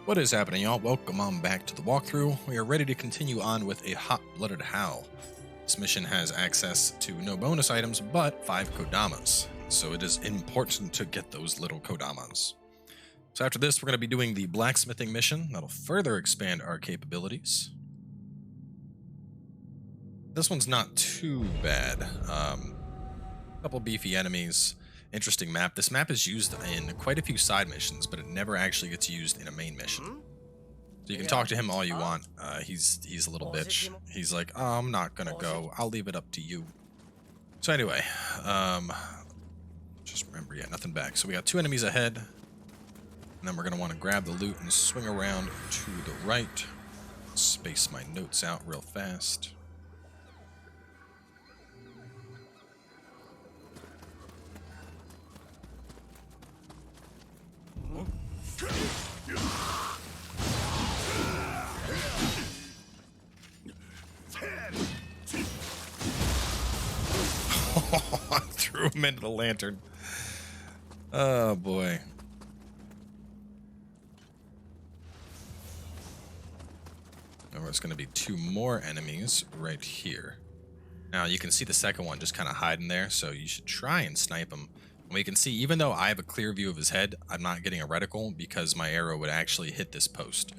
What is happening, y'all? Welcome on back to the walkthrough. We are ready to continue on with a hot-blooded Howl. This mission has access to no bonus items, but 5 kodamas. So it is important to get those little kodamas. So after this, we're going to be doing the blacksmithing mission. That'll further expand our capabilities. This one's not too bad. Couple beefy enemies. Interesting map. This map is used in quite a few side missions, but it never actually gets used in a main mission. So you can talk to him all you want. He's a little bitch. He's like, oh, I'm not gonna go. I'll leave it up to you. So anyway, just remember, yeah, nothing back. So we got 2 enemies ahead, and then we're gonna want to grab the loot and swing around to the right. Space my notes out real fast. I threw him into the lantern. Oh boy. Now there's going to be 2 more enemies right here. Now you can see the second one just kind of hiding there, so you should try and snipe him. And we can see, even though I have a clear view of his head, I'm not getting a reticle because my arrow would actually hit this post.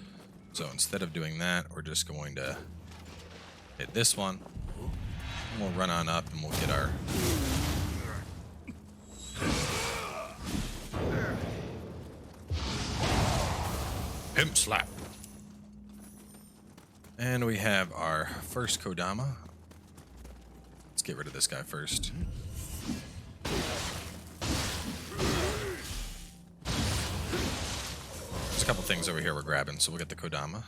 So instead of doing that, we're just going to hit this one. And we'll run on up and we'll get our... Pimp slap. And we have our first kodama. Let's get rid of this guy first. There's a couple things over here we're grabbing, so we'll get the kodama.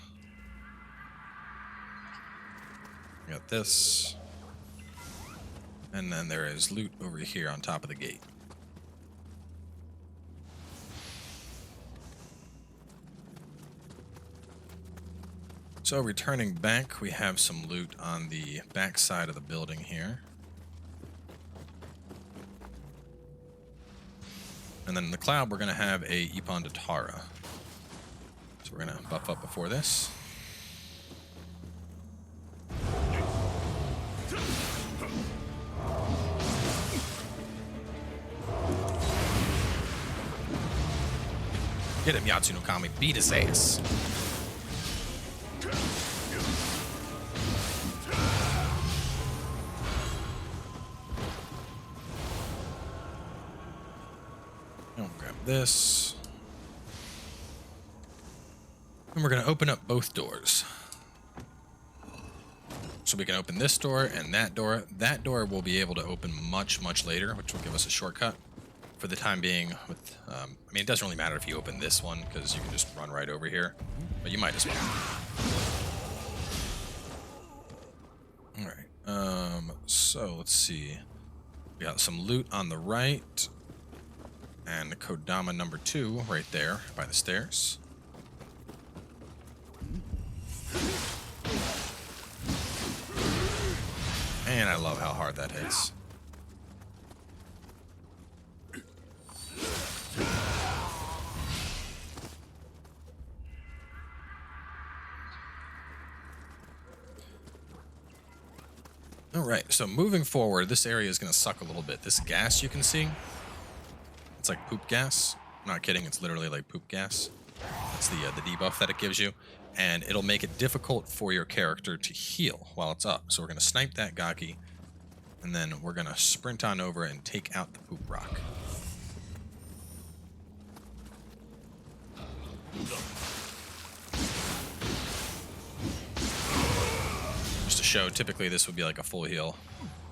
We got this. And then there is loot over here on top of the gate. So returning back, we have some loot on the back side of the building here. And then in the cloud, we're going to have a Ippon Datara. So we're going to buff up before this. Get him, Yatsu no Kami. Beat his ass. I'll grab this. And we're going to open up both doors. So we can open this door and that door. That door we'll be able to open much, much later, which will give us a shortcut. For the time being, with I mean, it doesn't really matter if you open this one, because you can just run right over here. But you might as well. Alright, so let's see. We got some loot on the right. And kodama number 2 right there by the stairs. And I love how hard that hits. Alright, so moving forward, this area is going to suck a little bit. This gas you can see, it's like poop gas. I'm not kidding, it's literally like poop gas. It's the debuff that it gives you. And it'll make it difficult for your character to heal while it's up. So we're going to snipe that Gaki, and then we're going to sprint on over and take out the poop rock. Just to show, typically this would be like a full heal,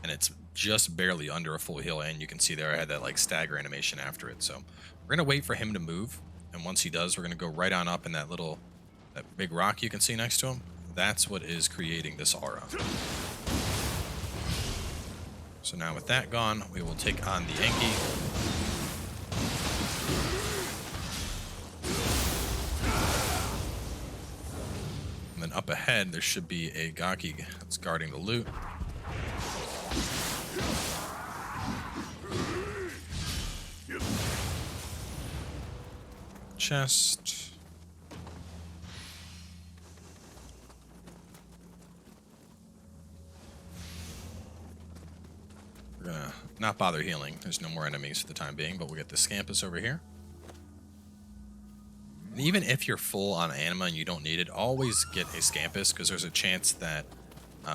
and it's just barely under a full heal, and you can see there I had that like stagger animation after it. So we're going to wait for him to move, and once he does, we're going to go right on up in that big rock you can see next to him. That's what is creating this aura. So now with that gone, we will take on the Enki. And then up ahead, there should be a Gaki that's guarding the loot. chest. not bother healing. There's no more enemies for the time being, but we'll get the Scampus over here. And even if you're full on anima and you don't need it, always get a Scampus, because there's a chance that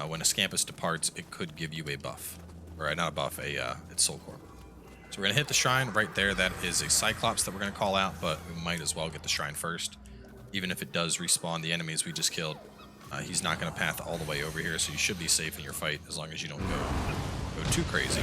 when a Scampus departs, it could give you a buff. Or not a buff, it's Soul Core. So we're going to hit the shrine right there. That is a Cyclops that we're going to call out, but we might as well get the shrine first. Even if it does respawn the enemies we just killed, he's not going to path all the way over here, so you should be safe in your fight as long as you don't go too crazy.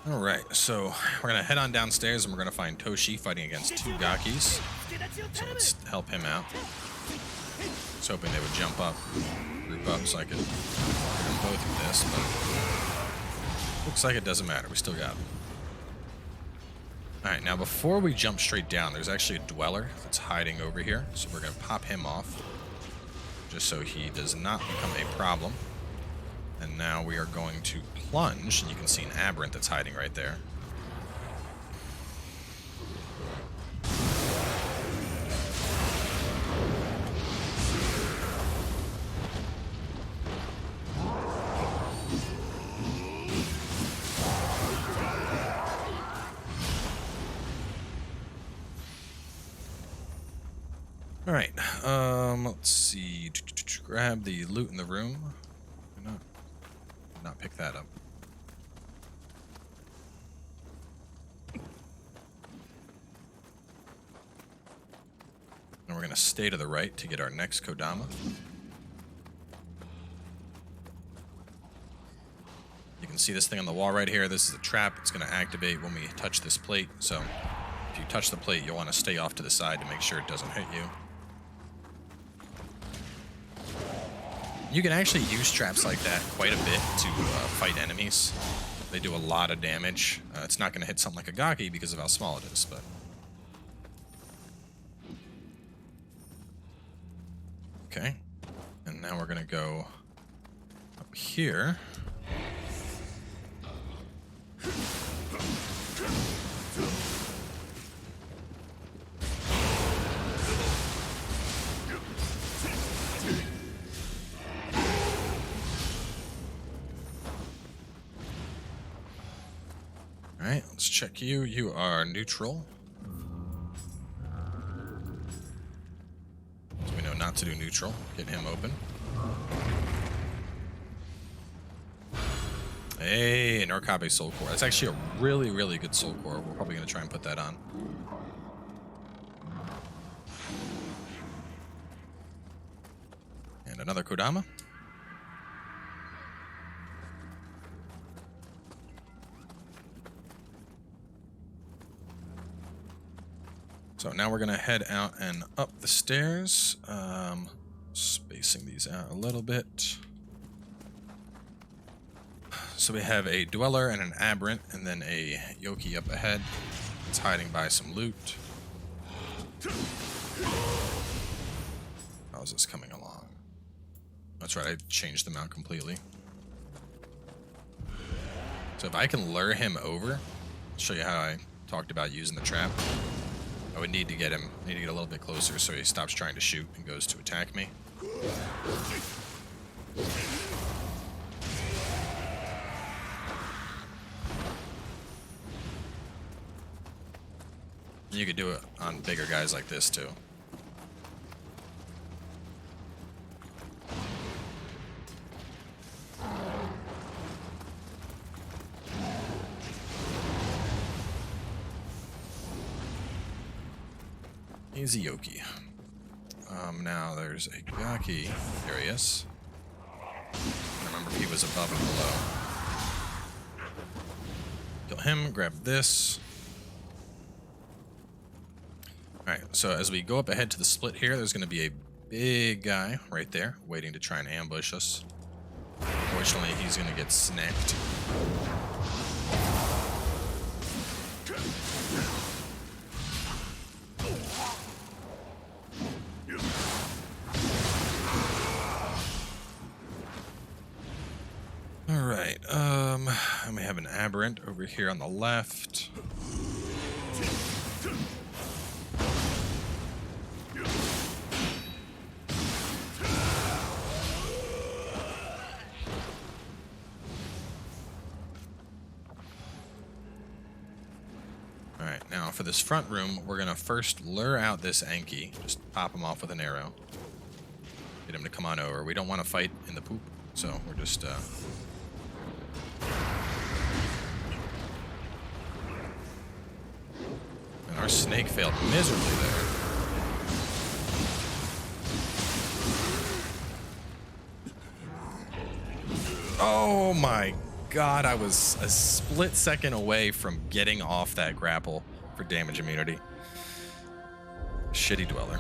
Alright, so we're going to head on downstairs and we're going to find Toshi fighting against two Gakis. So let's help him out. I was hoping they would jump up, group up, so I could get them both with this, but looks like it doesn't matter. We still got them. Alright, now before we jump straight down, there's actually a Dweller that's hiding over here. So we're going to pop him off, just so he does not become a problem. And now we are going to plunge, and you can see an Aberrant that's hiding right there. All right, let's see. Grab the loot in the room. Not pick that up. And we're going to stay to the right to get our next Kodama. You can see this thing on the wall right here. This is a trap. It's going to activate when we touch this plate. So if you touch the plate, you'll want to stay off to the side to make sure it doesn't hit you. You can actually use traps like that quite a bit to fight enemies. They do a lot of damage. It's not going to hit something like a Gaki because of how small it is, but... Okay. And now we're going to go up here. Alright, let's check you. You are neutral. So we know not to do neutral. Get him open. Hey, an Okabe Soul Core. That's actually a really, really good Soul Core. We're probably going to try and put that on. And another Kodama. So now we're going to head out and up the stairs, spacing these out a little bit. So we have a Dweller and an Aberrant, and then a Yokai up ahead. It's hiding by some loot. How is this coming along? That's right, I changed them out completely. So if I can lure him over, I'll show you how I talked about using the trap. I would need to get him, a little bit closer so he stops trying to shoot and goes to attack me. You could do it on bigger guys like this too. Easy Yokai. Now there's a Gaki. There he is. I remember if he was above and below. Kill him, grab this. Alright, so as we go up ahead to the split here, there's going to be a big guy right there waiting to try and ambush us. Unfortunately, he's going to get snacked. aberrant over here on the left. Alright, now for this front room, we're going to first lure out this Anki. Just pop him off with an arrow. Get him to come on over. We don't want to fight in the poop, so we're just... And our snake failed miserably there. Oh my god, I was a split second away from getting off that grapple for damage immunity. Shitty dweller.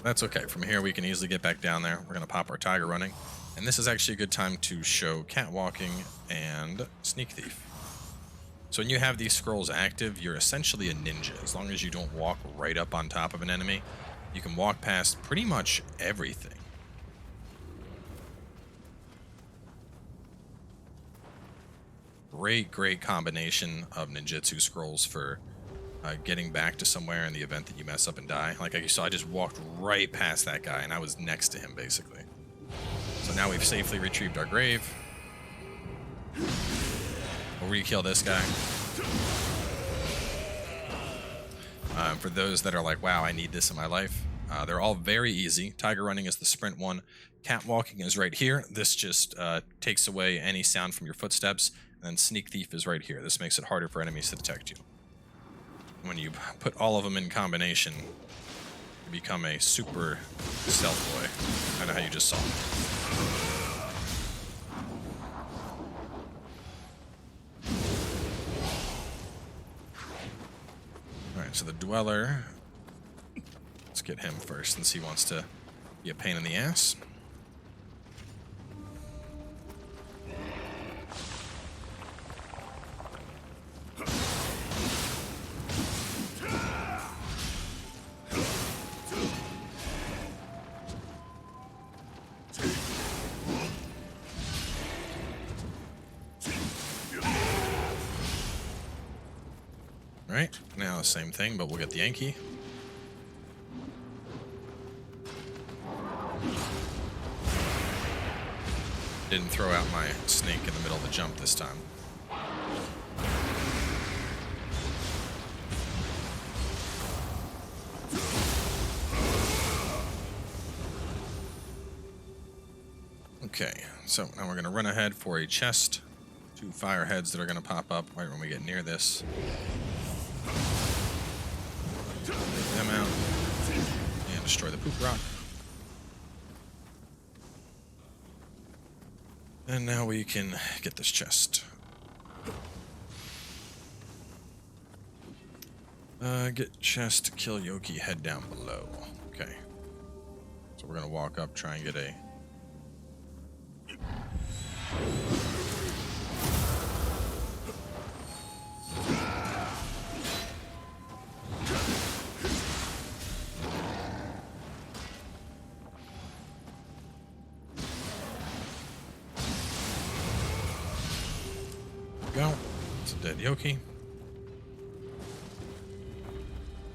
That's okay. From here, we can easily get back down there. We're going to pop our tiger running. And this is actually a good time to show catwalking and sneak thief. So when you have these scrolls active, you're essentially a ninja. As long as you don't walk right up on top of an enemy, you can walk past pretty much everything. Great combination of ninjutsu scrolls for getting back to somewhere in the event that you mess up and die. Like you saw, I just walked right past that guy and I was next to him basically. So now we've safely retrieved our grave. We'll re-kill this guy. For those that are like, wow, I need this in my life, they're all very easy. Tiger running is the sprint one. Catwalking is right here. This just takes away any sound from your footsteps. And then sneak thief is right here. This makes it harder for enemies to detect you. When you put all of them in combination, you become a super stealth boy. Kind of how you just saw. Alright, so the dweller. Let's get him first since he wants to be a pain in the ass. Alright, now the same thing, but we'll get the Anki. Didn't throw out my snake in the middle of the jump this time. Okay, so now we're going to run ahead for a chest. 2 fireheads that are going to pop up right when we get near this. Take them out and destroy the poop rock. And now we can get this chest. Get chest, kill Yokai, head down below. Okay. So we're gonna walk up, try and get a... Go. It's a dead Yokai.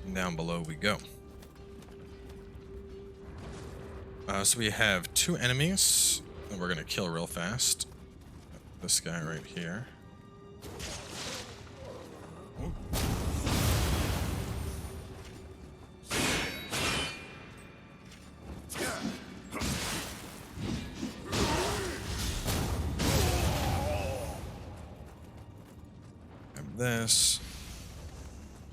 And down below we go. So we have 2 enemies that we're gonna kill real fast. This guy right here. This,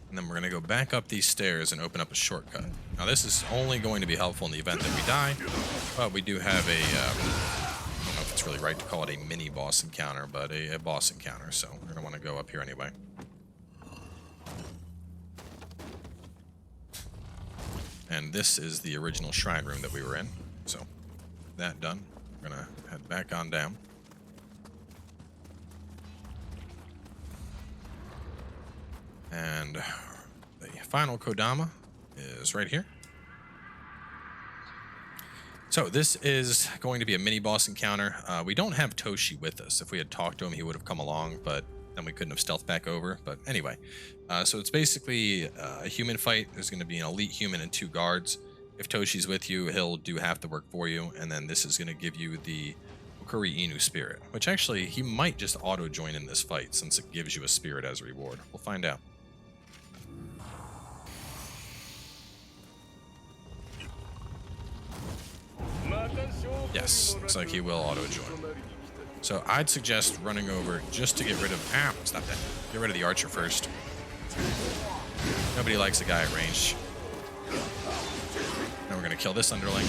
and then we're going to go back up these stairs and open up a shortcut. Now this is only going to be helpful in the event that we die, but we do have a, I don't know if it's really right to call it a mini boss encounter, but a boss encounter, so we're going to want to go up here anyway. And this is the original shrine room that we were in, so that done, we're going to head back on down. And the final Kodama is right here. So this is going to be a mini boss encounter. We don't have Toshi with us. If we had talked to him, he would have come along, but then we couldn't have stealthed back over. But anyway, so it's basically a human fight. There's going to be an elite human and 2 guards. If Toshi's with you, he'll do half the work for you, and then this is going to give you the Okuri Inu spirit, which actually he might just auto join in this fight since it gives you a spirit as a reward. We'll find out. Yes, looks like he will auto join. So I'd suggest running over just to get rid of. Ah, stop that. Get rid of the archer first. Nobody likes a guy at range. Now we're gonna kill this underling.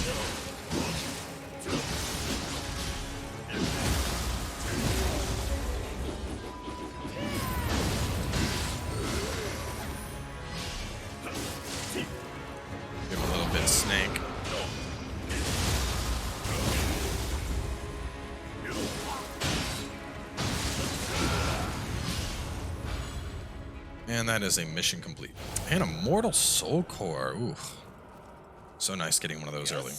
Give him a little bit of snake. And that is a mission complete. And a mortal soul core. Ooh. So nice getting one of those early.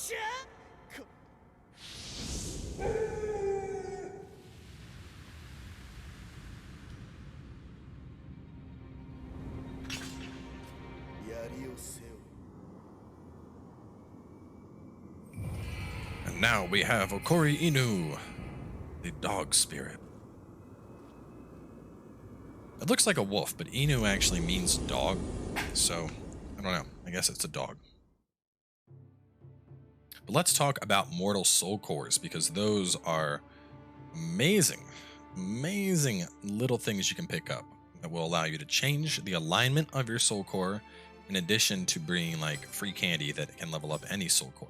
And now we have Okuri Inu, the dog spirit. It looks like a wolf, but Inu actually means dog, so I don't know. I guess it's a dog. But let's talk about mortal soul cores, because those are amazing, amazing little things you can pick up that will allow you to change the alignment of your soul core, in addition to bringing like free candy that can level up any soul core.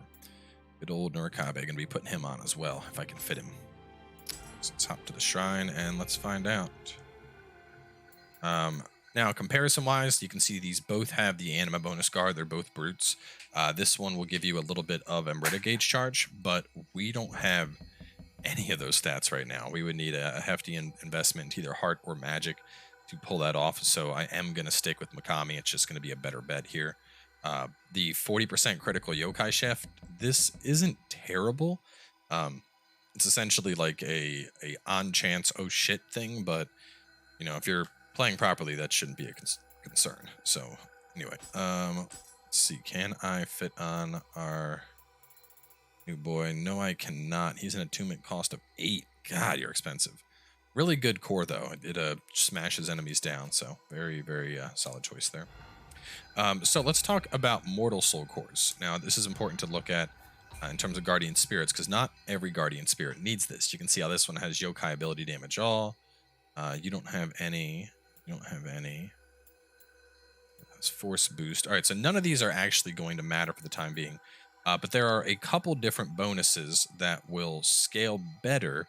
Good old Nurikabe, gonna be putting him on as well if I can fit him. So let's hop to the shrine and let's find out. Now, comparison-wise, you can see these both have the anima bonus guard. They're both brutes. This one will give you a little bit of Amrita gauge charge, but we don't have any of those stats right now. We would need a hefty investment into either heart or magic to pull that off, so I am going to stick with Mikami. It's just going to be a better bet here. The 40% critical Yokai Chef, this isn't terrible. It's essentially like a on-chance oh shit thing, but, you know, if you're playing properly, that shouldn't be a concern. So anyway, let's see. Can I fit on our new boy? No, I cannot. He's an attunement cost of 8. God, you're expensive. Really good core, though. It smashes enemies down, so very, very solid choice there. So let's talk about mortal soul cores. Now, this is important to look at in terms of guardian spirits, because not every guardian spirit needs this. You can see how this one has yokai ability damage all. You don't have any. You don't have any. That's force boost. All right, so none of these are actually going to matter for the time being. But there are a couple different bonuses that will scale better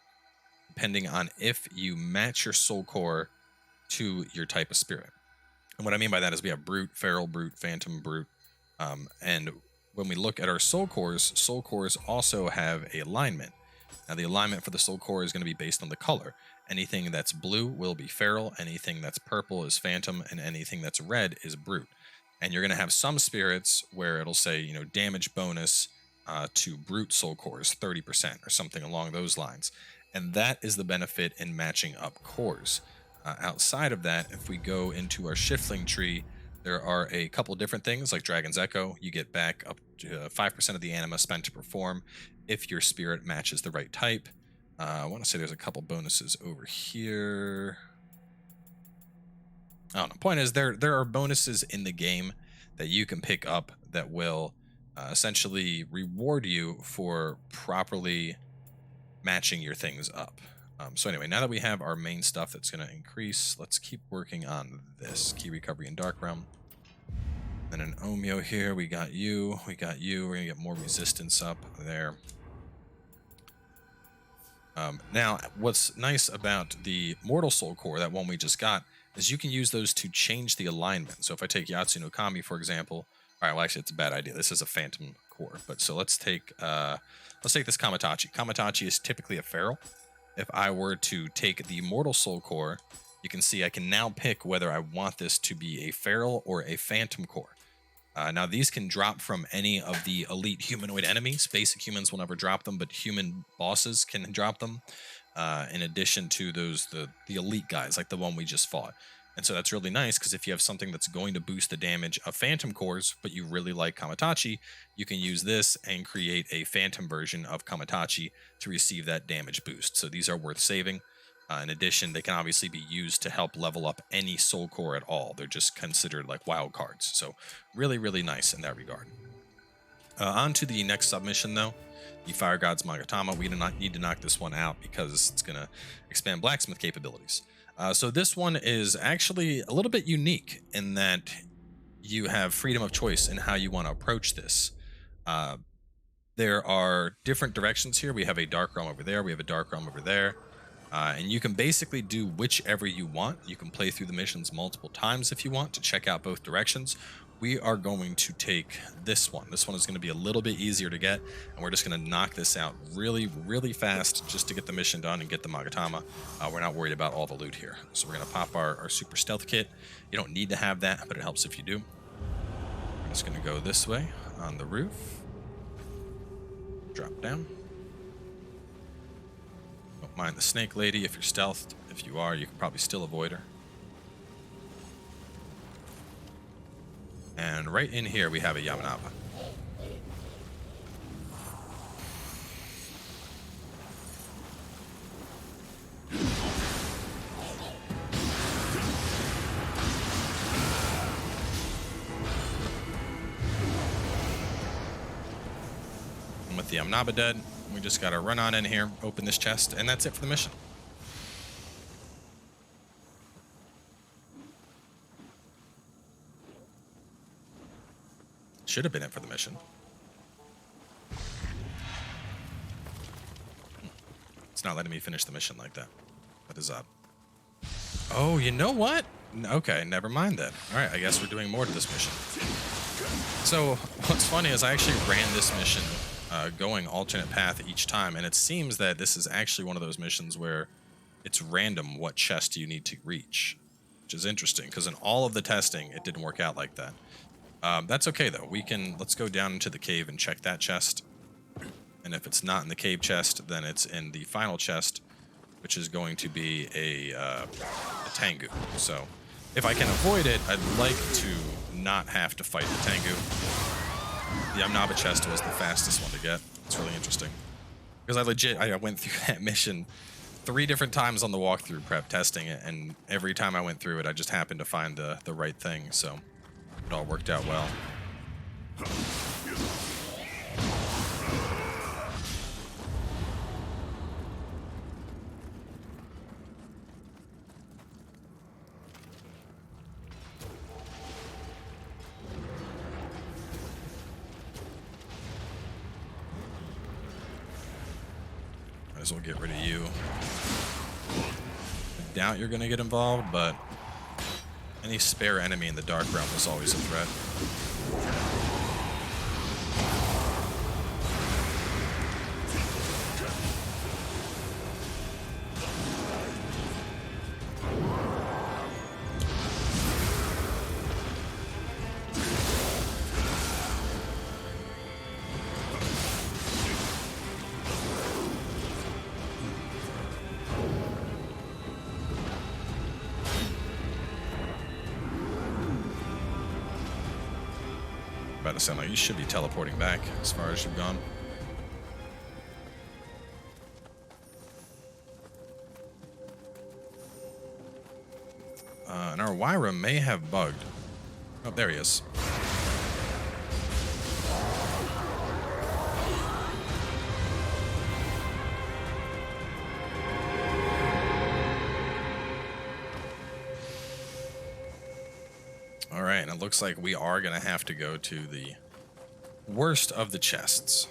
depending on if you match your soul core to your type of spirit. And what I mean by that is we have brute, feral brute, phantom brute. And when we look at our soul cores also have a alignment. Now, the alignment for the soul core is going to be based on the color. Anything that's blue will be feral, anything that's purple is phantom, and anything that's red is brute. And you're going to have some spirits where it'll say, you know, damage bonus to brute soul cores, 30% or something along those lines. And that is the benefit in matching up cores. Outside of that, if we go into our shiftling tree, there are a couple different things like Dragon's Echo. You get back up to 5% of the anima spent to perform if your spirit matches the right type. I want to say there's a couple bonuses over here. I don't know. Point is, there are bonuses in the game that you can pick up that will essentially reward you for properly matching your things up. So anyway, now that we have our main stuff that's going to increase, let's keep working on this. Key recovery in Dark Realm. Then an Omeo here. We got you. We got you. We're going to get more resistance up there. Now, what's nice about the Mortal Soul Core, that one we just got, is you can use those to change the alignment. So if I take Yatsu no Kami, for example, all right, well, actually, it's a bad idea. This is a Phantom Core. But so let's take this Kamatachi. Kamatachi is typically a feral. If I were to take the Mortal Soul Core, you can see I can now pick whether I want this to be a feral or a Phantom Core. Now, these can drop from any of the elite humanoid enemies. Basic humans will never drop them, but human bosses can drop them. In addition to the elite guys, like the one we just fought. And so that's really nice because if you have something that's going to boost the damage of Phantom cores, but you really like Kamatachi, you can use this and create a Phantom version of Kamatachi to receive that damage boost. So these are worth saving. In addition, they can obviously be used to help level up any soul core at all. They're just considered like wild cards. So really, really nice in that regard. On to the next submission, though. The Fire God's Magatama. We do not need to knock this one out because it's going to expand blacksmith capabilities. So this one is actually a little bit unique in that you have freedom of choice in how you want to approach this. There are different directions here. We have a dark realm over there. We have a dark realm over there. And you can basically do whichever you want. You can play through the missions multiple times if you want to check out both directions. We are going to take this one. This one is going to be a little bit easier to get, and we're just going to knock this out really, really fast just to get the mission done and get the Magatama. We're not worried about all the loot here. So we're going to pop our super stealth kit. You don't need to have that, but it helps if you do. I'm just going to go this way on the roof. Drop down. Don't mind the snake lady if you're stealthed. If you are, you can probably still avoid her. And right in here, we have a Yamanaba. And with the Yamanaba dead, we just got to run on in here, open this chest, and that's it for the mission. Should have been it for the mission. It's not letting me finish the mission like that. That is odd. Oh, you know what? Okay, never mind then. All right, I guess we're doing more to this mission. So what's funny is I actually ran this mission going alternate path each time, and it seems that this is actually one of those missions where it's random what chest you need to reach, which is interesting because in all of the testing, it didn't work out like that. That's okay though. Let's go down into the cave and check that chest. And if it's not in the cave chest, then it's in the final chest, which is going to be a Tengu. So if I can avoid it, I'd like to not have to fight the Tengu. The Amnaba chest was the fastest one to get. It's really interesting. Because I went through that mission 3 different times on the walkthrough prep testing it, and every time I went through it, I just happened to find the right thing, so it all worked out well. Might as well get rid of you. I doubt you're going to get involved, but any spare enemy in the Dark Realm is always a threat. About to sound like you should be teleporting back as far as you've gone. And our Wyra may have bugged. Oh, there he is. Alright, and it looks like we are going to have to go to the worst of the chests.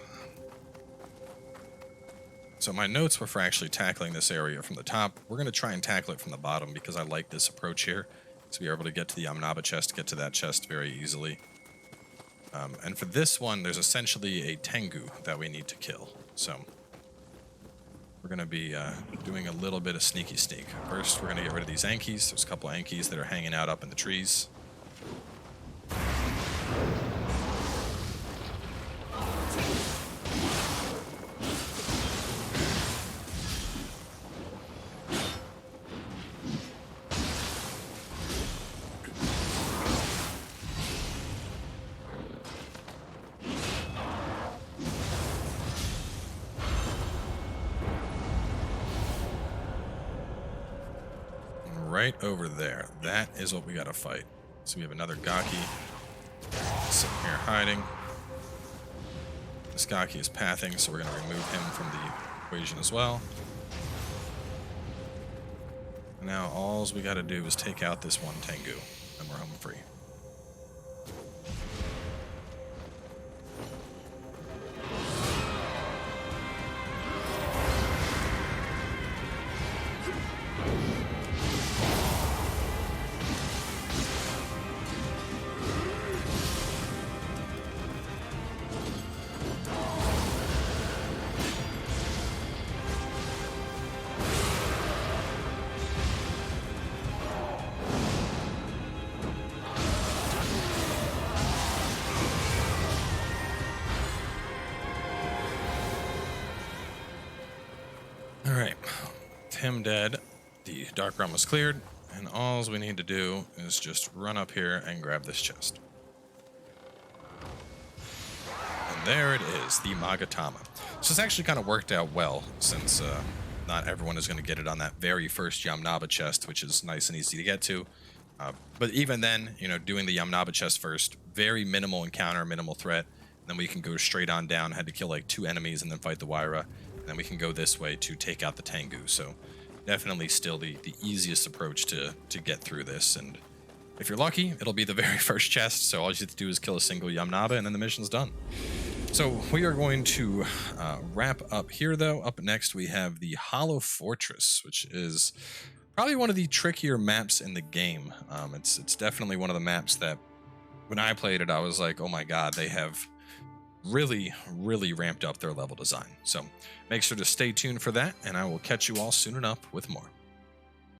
So my notes were for actually tackling this area from the top. We're going to try and tackle it from the bottom because I like this approach here. So we are able to get to the Yamanaba chest, get to that chest very easily. And for this one, there's essentially a Tengu that we need to kill. So we're going to be doing a little bit of sneaky sneak. First, we're going to get rid of these Ankies. There's a couple of Ankies that are hanging out up in the trees. right over there. That is what we gotta fight. So we have another Gaki sitting here hiding. This Gaki is pathing, so we're gonna remove him from the equation as well. And now all we gotta do is take out this one Tengu, and we're home free. Alright, with him dead, the Dark Realm was cleared, and all we need to do is just run up here and grab this chest. And there it is, the Magatama. So it's actually kind of worked out well, since not everyone is going to get it on that very first Yamnaba chest, which is nice and easy to get to. But even then, you know, doing the Yamnaba chest first, very minimal encounter, minimal threat. And then we can go straight on down. Had to kill like 2 enemies and then fight the Waira. And then we can go this way to take out the Tengu. So definitely still the easiest approach to get through this. And if you're lucky, it'll be the very first chest. So all you have to do is kill a single Yamnaba and then the mission's done. So we are going to wrap up here, though. Up next, we have the Hollow Fortress, which is probably one of the trickier maps in the game. It's definitely one of the maps that when I played it, I was like, oh my god, they have really ramped up their level design. So make sure to stay tuned for that, and I will catch you all soon enough with more.